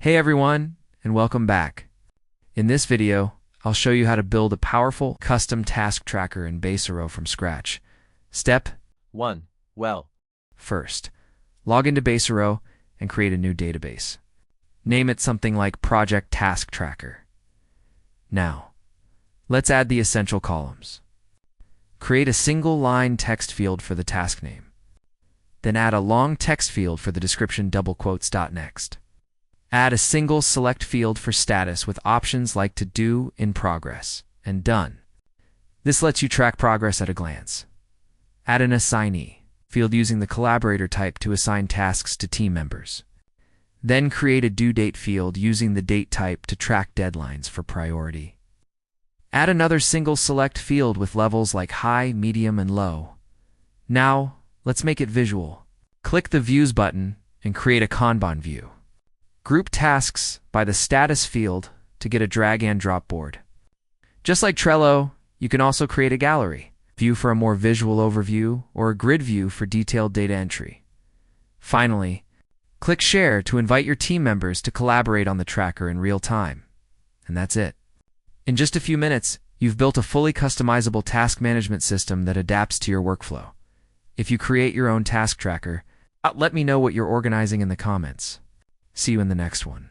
Hey everyone, and welcome back. In this video, I'll show you how to build a powerful custom task tracker in Baserow from scratch. Step 1. First, log into Baserow and create a new database. Name it something like Project Task Tracker. Now, let's add the essential columns. Create a single-line text field for the task name. Then add a long text field for the description double quotes. Next, add a single select field for status with options like to do, in progress, and done. This lets you track progress at a glance. Add an assignee field using the collaborator type to assign tasks to team members. Then create a due date field using the date type to track deadlines for priority. Add another single select field with levels like high, medium, and low. Now, let's make it visual. Click the Views button and create a Kanban view. Group tasks by the status field to get a drag and drop board. Just like Trello, you can also create a gallery view for a more visual overview or a grid view for detailed data entry. Finally, click Share to invite your team members to collaborate on the tracker in real time. And that's it. In just a few minutes, you've built a fully customizable task management system that adapts to your workflow. If you create your own task tracker, let me know what you're organizing in the comments. See you in the next one.